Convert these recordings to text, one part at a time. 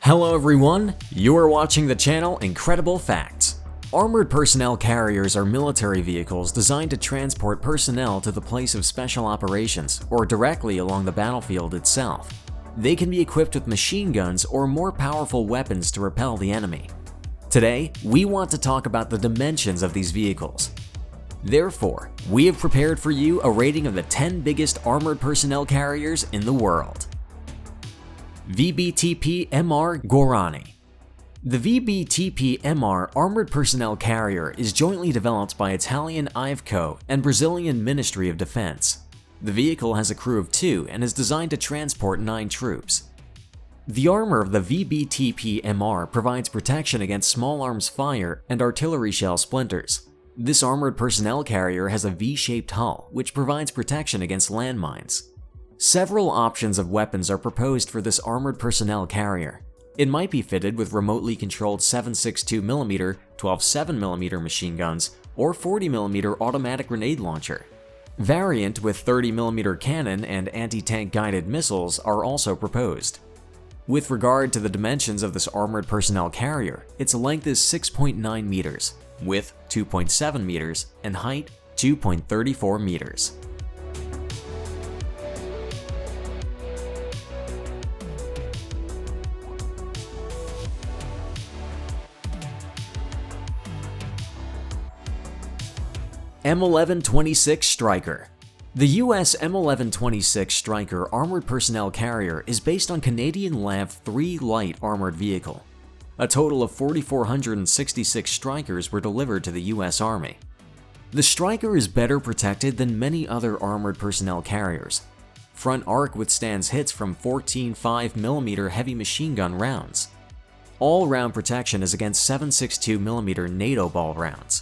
Hello everyone, you are watching the channel Incredible Facts. Armored personnel carriers are military vehicles designed to transport personnel to the place of special operations or directly along the battlefield itself. They can be equipped with machine guns or more powerful weapons to repel the enemy. Today, we want to talk about the dimensions of these vehicles. Therefore, we have prepared for you a rating of the 10 biggest armored personnel carriers in the world. VBTP-MR Gorani. The VBTP-MR armored personnel carrier is jointly developed by Italian IVCO and Brazilian Ministry of Defense. The vehicle has a crew of 2 and is designed to transport 9 troops. The armor of the VBTP-MR provides protection against small arms fire and artillery shell splinters. This armored personnel carrier has a V-shaped hull, which provides protection against landmines. Several options of weapons are proposed for this armored personnel carrier. It might be fitted with remotely controlled 7.62mm, 12.7mm machine guns, or 40mm automatic grenade launcher. Variant with 30mm cannon and anti-tank guided missiles are also proposed. With regard to the dimensions of this armored personnel carrier, its length is 6.9 meters, width 2.7 meters, and height 2.34 meters. M1126 Striker. The US M1126 Striker armored personnel carrier is based on Canadian LAV-3 light armored vehicle. A total of 4,466 Strikers were delivered to the US Army. The Striker is better protected than many other armored personnel carriers. Front arc withstands hits from 14 5mm heavy machine gun rounds. All-round protection is against 7.62mm NATO ball rounds.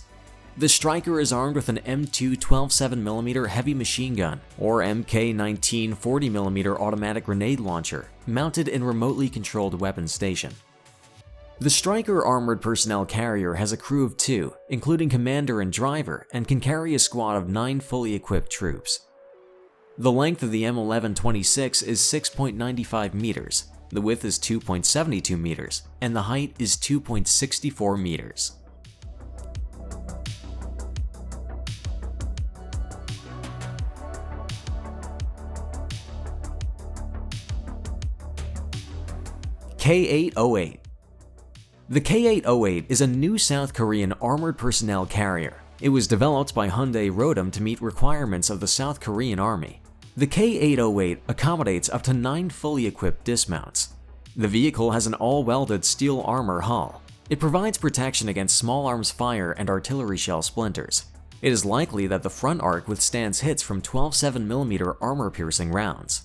The Striker is armed with an M2 12.7mm heavy machine gun or MK19 40mm automatic grenade launcher mounted in remotely controlled weapons station. The Striker armored personnel carrier has a crew of 2, including commander and driver, and can carry a squad of 9 fully equipped troops. The length of the M1126 is 6.95 meters, the width is 2.72 meters, and the height is 2.64 meters. K808. The K808 is a new South Korean armored personnel carrier. It was developed by Hyundai Rotem to meet requirements of the South Korean Army. The K808 accommodates up to 9 fully equipped dismounts. The vehicle has an all-welded steel armor hull. It provides protection against small arms fire and artillery shell splinters. It is likely that the front arc withstands hits from 12.7mm armor-piercing rounds.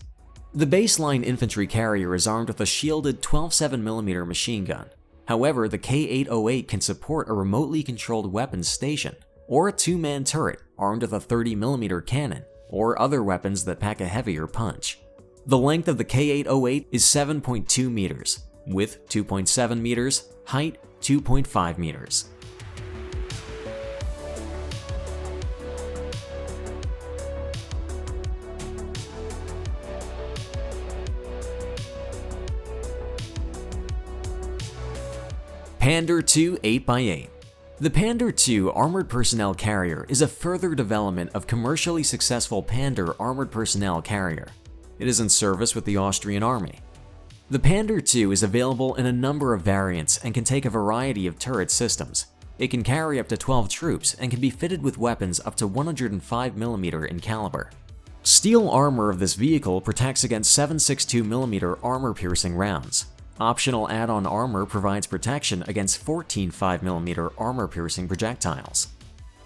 The baseline infantry carrier is armed with a shielded 12.7mm machine gun. However, the K808 can support a remotely controlled weapons station, or a 2-man turret armed with a 30mm cannon, or other weapons that pack a heavier punch. The length of the K808 is 7.2 meters, width 2.7 meters, height 2.5 meters. Pandur II 8x8. The Pandur II armored personnel carrier is a further development of commercially successful Pandur armored personnel carrier. It is in service with the Austrian Army. The Pandur II is available in a number of variants and can take a variety of turret systems. It can carry up to 12 troops and can be fitted with weapons up to 105mm in caliber. Steel armor of this vehicle protects against 7.62mm armor-piercing rounds. Optional add-on armor provides protection against 14 5mm armor-piercing projectiles.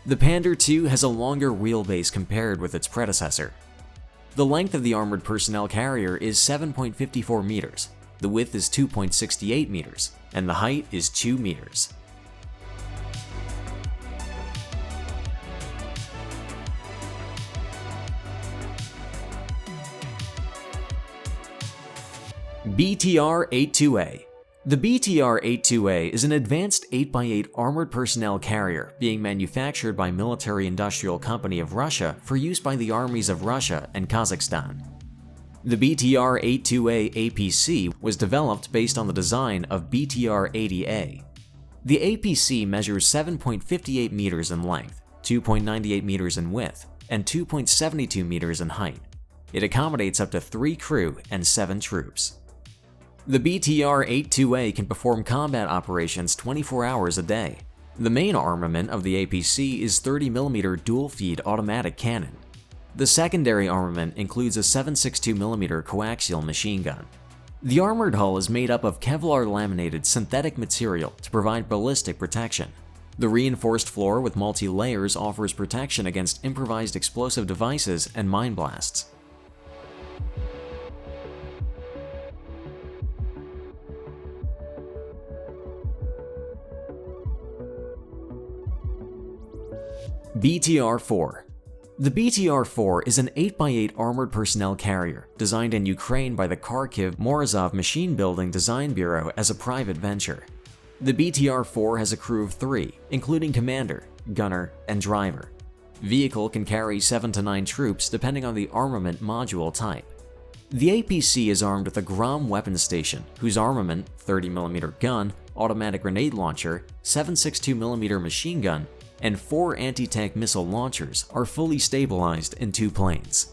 The Pandur II has a longer wheelbase compared with its predecessor. The length of the armored personnel carrier is 7.54 meters, the width is 2.68 meters, and the height is 2 meters. BTR-82A. The BTR-82A is an advanced 8x8 armored personnel carrier being manufactured by Military Industrial Company of Russia for use by the armies of Russia and Kazakhstan. The BTR-82A APC was developed based on the design of BTR-80A. The APC measures 7.58 meters in length, 2.98 meters in width, and 2.72 meters in height. It accommodates up to 3 crew and 7 troops. The BTR-82A can perform combat operations 24 hours a day. The main armament of the APC is 30mm dual-feed automatic cannon. The secondary armament includes a 7.62mm coaxial machine gun. The armored hull is made up of Kevlar laminated synthetic material to provide ballistic protection. The reinforced floor with multi-layers offers protection against improvised explosive devices and mine blasts. BTR-4. The BTR-4 is an 8x8 armored personnel carrier designed in Ukraine by the Kharkiv Morozov Machine Building Design Bureau as a private venture. The BTR-4 has a crew of 3, including commander, gunner, and driver. Vehicle can carry 7 to 9 troops depending on the armament module type. The APC is armed with a Grom weapon station, whose armament, 30mm gun, automatic grenade launcher, 7.62mm machine gun, and 4 anti-tank missile launchers are fully stabilized in 2 planes.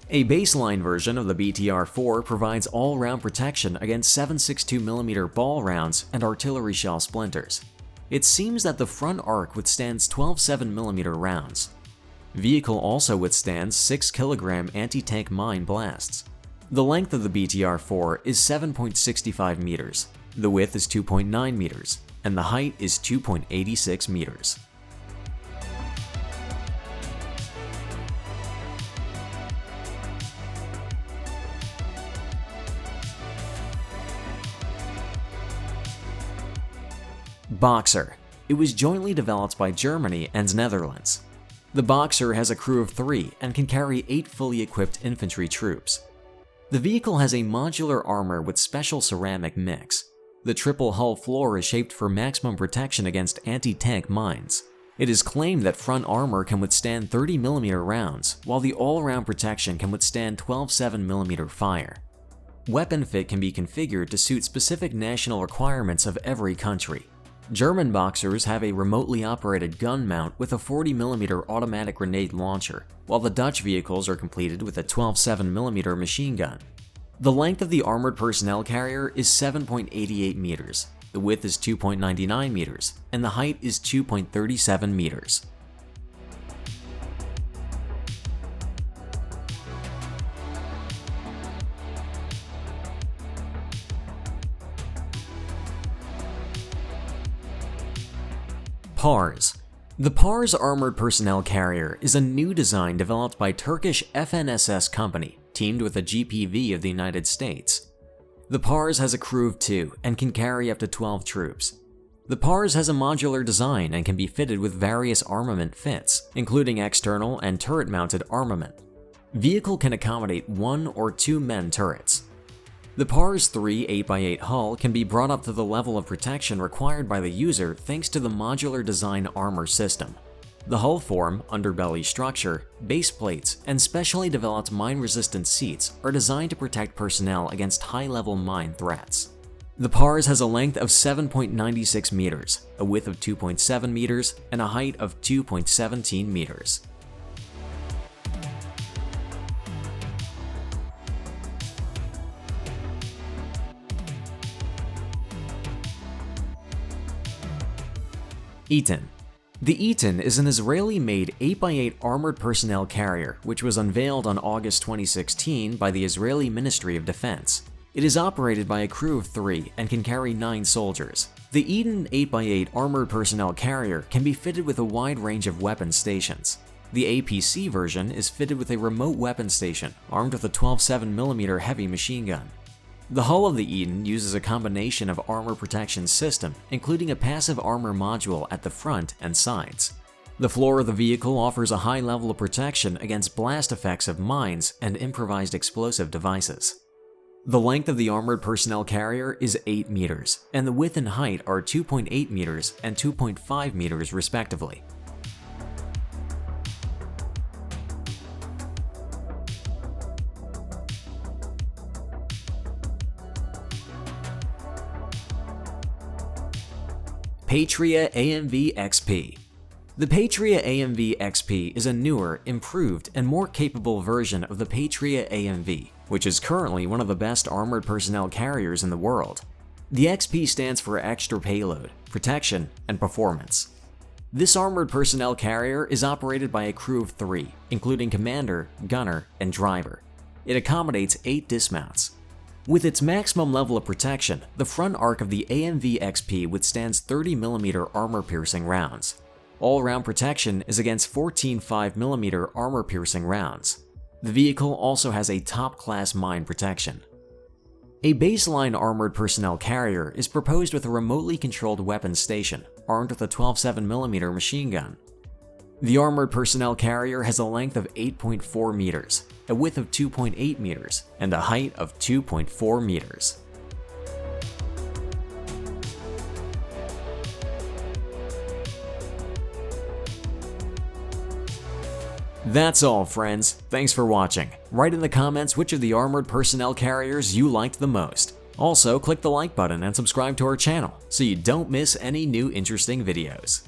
A baseline version of the BTR-4 provides all-round protection against 7.62mm ball rounds and artillery shell splinters. It seems that the front arc withstands 12 7mm rounds. Vehicle also withstands 6 kg anti-tank mine blasts. The length of the BTR-4 is 7.65 meters, the width is 2.9 meters, and the height is 2.86 meters. Boxer. It was jointly developed by Germany and Netherlands. The Boxer has a crew of 3 and can carry 8 fully equipped infantry troops. The vehicle has a modular armor with special ceramic mix. The triple hull floor is shaped for maximum protection against anti-tank mines. It is claimed that front armor can withstand 30mm rounds, while the all-round protection can withstand 12 7mm fire. Weapon fit can be configured to suit specific national requirements of every country. German Boxers have a remotely operated gun mount with a 40mm automatic grenade launcher, while the Dutch vehicles are completed with a 12 7mm machine gun. The length of the armored personnel carrier is 7.88 meters, the width is 2.99 meters, and the height is 2.37 meters. PARS. The PARS Armored Personnel Carrier is a new design developed by Turkish FNSS company, teamed with a GPV of the United States. The PARS has a crew of 2 and can carry up to 12 troops. The PARS has a modular design and can be fitted with various armament fits, including external and turret-mounted armament. Vehicle can accommodate 1 or 2 men turrets. The PARS 3 8x8 hull can be brought up to the level of protection required by the user thanks to the modular design armor system. The hull form, underbelly structure, base plates, and specially developed mine-resistant seats are designed to protect personnel against high-level mine threats. The PARS has a length of 7.96 meters, a width of 2.7 meters, and a height of 2.17 meters. Eaton. The Eaton is an Israeli-made 8x8 armored personnel carrier which was unveiled on August 2016 by the Israeli Ministry of Defense. It is operated by a crew of 3 and can carry 9 soldiers. The Eaton 8x8 armored personnel carrier can be fitted with a wide range of weapon stations. The APC version is fitted with a remote weapon station armed with a 12 7mm heavy machine gun. The hull of the Eaton uses a combination of armor protection system, including a passive armor module at the front and sides. The floor of the vehicle offers a high level of protection against blast effects of mines and improvised explosive devices. The length of the armored personnel carrier is 8 meters, and the width and height are 2.8 meters and 2.5 meters respectively. Patria AMV XP. The Patria AMV XP is a newer, improved, and more capable version of the Patria AMV, which is currently one of the best armored personnel carriers in the world. The XP stands for extra payload, protection, and performance. This armored personnel carrier is operated by a crew of 3, including commander, gunner, and driver. It accommodates 8 dismounts. With its maximum level of protection, the front arc of the AMV XP withstands 30mm armor-piercing rounds. All-round protection is against 14 5mm armor-piercing rounds. The vehicle also has a top-class mine protection. A baseline armored personnel carrier is proposed with a remotely controlled weapons station, armed with a 12 7mm machine gun. The armored personnel carrier has a length of 8.4 meters, a width of 2.8 meters, and a height of 2.4 meters. That's all, friends. Thanks for watching. Write in the comments which of the armored personnel carriers you liked the most. Also, click the like button and subscribe to our channel so you don't miss any new interesting videos.